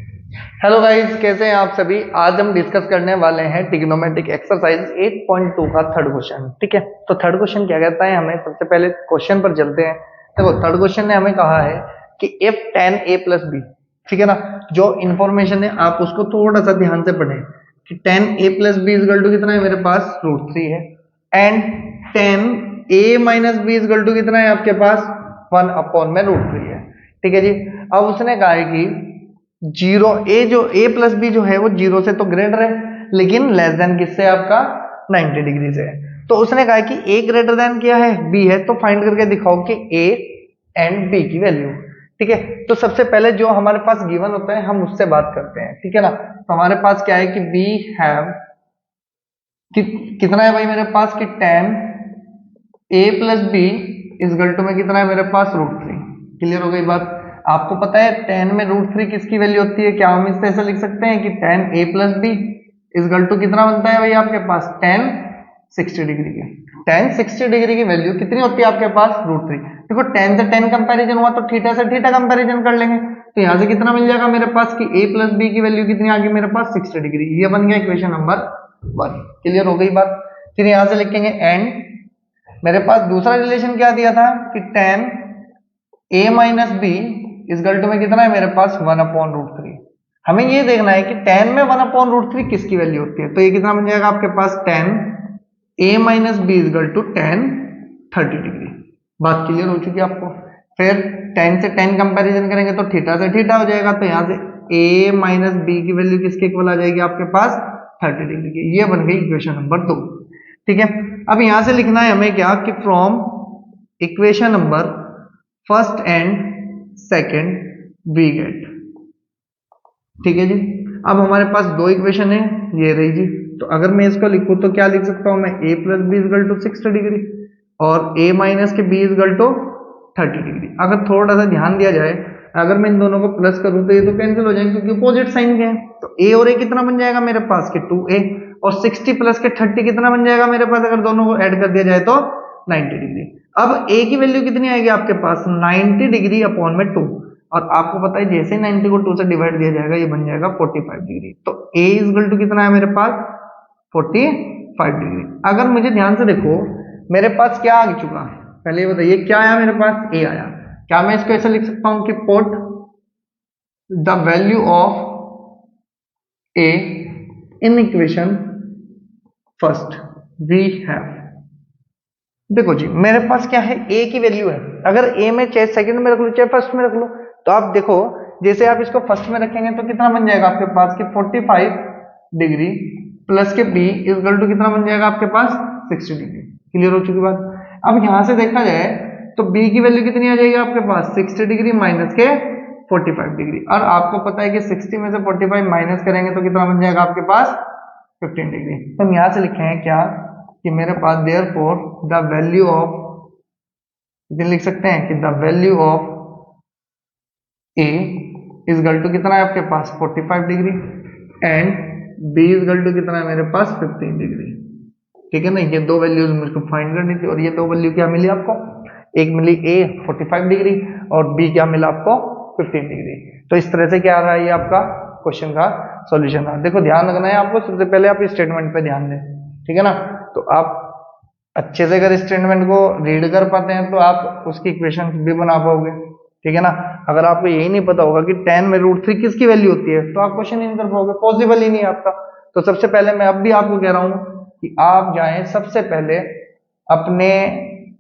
Hello guys, कैसे हैं आप सभी। आज हम डिस्कस करने वाले हैं ट्रिग्नोमेट्रिक एक्सरसाइज 8.2 का थर्ड क्वेश्चन। ठीक है, तो थर्ड क्वेश्चन क्या कहता है हमें, सबसे पहले क्वेश्चन पर चलते हैं। देखो, थर्ड क्वेश्चन ने हमें कहा है कि if tan a plus B, ठीक है ना, जो इंफॉर्मेशन है आप उसको थोड़ा सा ध्यान से पढ़ें कि tan a plus B equal to कितना है, मेरे पास √3 है, and tan a minus B equal to कितना है आपके पास 1 अपॉन में √3 है। ठीक है जी। अब उसने कहा है कि जीरो ए, जो ए प्लस बी जो है वो जीरो से तो ग्रेटर है, लेकिन लेस देन किससे, आपका 90 डिग्री से है। तो उसने कहा कि ए ग्रेटर देन क्या है, बी है, तो फाइंड करके दिखाओ कि ए एंड बी की वैल्यू। ठीक है, तो सबसे पहले जो हमारे पास गिवन होता है हम उससे बात करते हैं। ठीक है ना, तो हमारे पास क्या है कि वी हैव कितना है भाई मेरे पास कि tan a plus B equal to में कितना है मेरे पास √3। क्लियर हो गई बात। आपको पता है tan में √3 किसकी वैल्यू होती है, क्या हम इससे ऐसा लिख सकते हैं कि tan a plus B equal to कितना बनता है भाई आपके पास tan 60 डिग्री की। tan 60 डिग्री की वैल्यू कितनी होती है आपके पास √3। देखो, tan से tan कंपैरिजन हुआ तो थीटा से थीटा कंपैरिजन कर लेंगे, तो यहां से कितना मिल जाएगा मेरे पास कि a प्लस बी की वैल्यू कितनी आ गई मेरे पास 60 डिग्री। ये बन गया इक्वेशन नंबर 1। क्लियर हो गई बात। फिर यहां से लिखेंगे एंड मेरे पास दूसरा रिलेशन क्या दिया था कि tan a minus B equal to में कितना है मेरे पास 1 अपॉन √3। हमें ये देखना है कि tan में 1 अपॉन √3 किसकी वैल्यू होती है, तो ये कितना बन जाएगा आपके पास tan a minus B equal to tan 30 degree. बात क्लियर हो चुकी है आपको। फिर tan से tan कंपैरिजन करेंगे तो थीटा से थीटा हो जाएगा, तो यहाँ से a माइनस बी की वैल्यू किसके इक्वल आ जाएगी आपके पास 30 डिग्री की। ये बन गई इक्वेशन नंबर 2। ठीक है, अब यहां से लिखना है हमें क्या कि from equation number first and second we get. ठीक है जी। अब हमारे पास दो इक्वेशन है, ये रही जी। तो अगर मैं इसको लिखूं तो क्या लिख सकता हूं मैं, a plus B equal to 60 degree और a माइनस के b इजगल टू 30 डिग्री। अगर थोड़ा सा ध्यान दिया जाए, अगर मैं इन दोनों को प्लस करूं तो ये तो कैंसिल हो जाएंगे क्योंकि अपोजिट साइन के हैं। तो a और a कितना बन जाएगा मेरे पास कि 2a, और 60 प्लस के 30 कितना बन जाएगा मेरे पास, अगर दोनों को ऐड कर दिया जाए तो 90 डिग्री। अब a की वैल्यू कितनी आएगी आपके पास 90 डिग्री अपॉन में 2, और आपको पता है जैसे 90 को 2 से डिवाइड दिया जाएगा ये बन जाएगा 45 डिग्री। तो a इजगल टू कितना है मेरे पास 45 डिग्री। अगर मुझे ध्यान से देखो मेरे पास क्या आ चुका है, पहले ये बताइए क्या आया मेरे पास, a आया। क्या मैं इसको ऐसा लिख सकता हूं कि put the value of a in equation first we have. देखो जी, मेरे पास क्या है, a की वैल्यू है। अगर a में चाहे सेकंड में रख लो चाहे फर्स्ट में रख लो, तो आप देखो जैसे आप इसको फर्स्ट में रखेंगे तो कितना बन जाएगा आपके पास कि 45 डिग्री प्लस के b इजगल टू कितना बन जाएगा आपके पास 60 डिग्री। क्लियर हो चुकी बात। अब यहां से देखा जाए तो b की वैल्यू कितनी आ जाएगी आपके पास 60 डिग्री माइनस के 45 डिग्री, और आपको पता है कि 60 में से 45 माइनस करेंगे तो कितना बन जाएगा आपके पास 15 डिग्री। तो हम यहां से लिखे हैं क्या कि मेरे पास देयरफॉर द वैल्यू ऑफ, लिख सकते हैं कि the value of a equal to कितना है आपके पास 45 degree and b equal to कितना है मेरे पास 15 डिग्री। ठीक है ना, ये दो वैल्यूज मेरे को फाइंड करनी थी, और ये दो वैल्यू क्या मिली आपको, एक मिली a 45 डिग्री और b क्या मिला आपको 15 डिग्री। तो इस तरह से क्या आ रहा है ये आपका क्वेश्चन का सॉल्यूशन रहा। देखो, ध्यान रखना है आपको, सबसे पहले आप स्टेटमेंट पे ध्यान दें। ठीक है ना, तो आप अच्छे से अगर स्टेटमेंट को रीड कर पाते हैं तो आप उसकी इक्वेशन भी बना पाओगे। ठीक है ना, अगर आपको यही नहीं पता होगा कि tan में √3 किसकी वैल्यू होती है तो आप क्वेश्चन ही नहीं कर पाओगे, पॉसिबल ही नहीं है आपका। तो सबसे पहले मैं अब भी आपको कह रहा हूं कि आप जाएं सबसे पहले अपने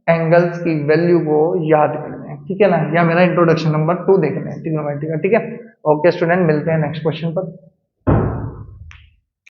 एंगल्स की वैल्यू को याद कर लें। ठीक है ना, या मेरा इंट्रोडक्शन नंबर 2 देख लें ट्रिग्नोमेट्री का। ठीक है, ओके स्टूडेंट, मिलते हैं नेक्स्ट क्वेश्चन पर।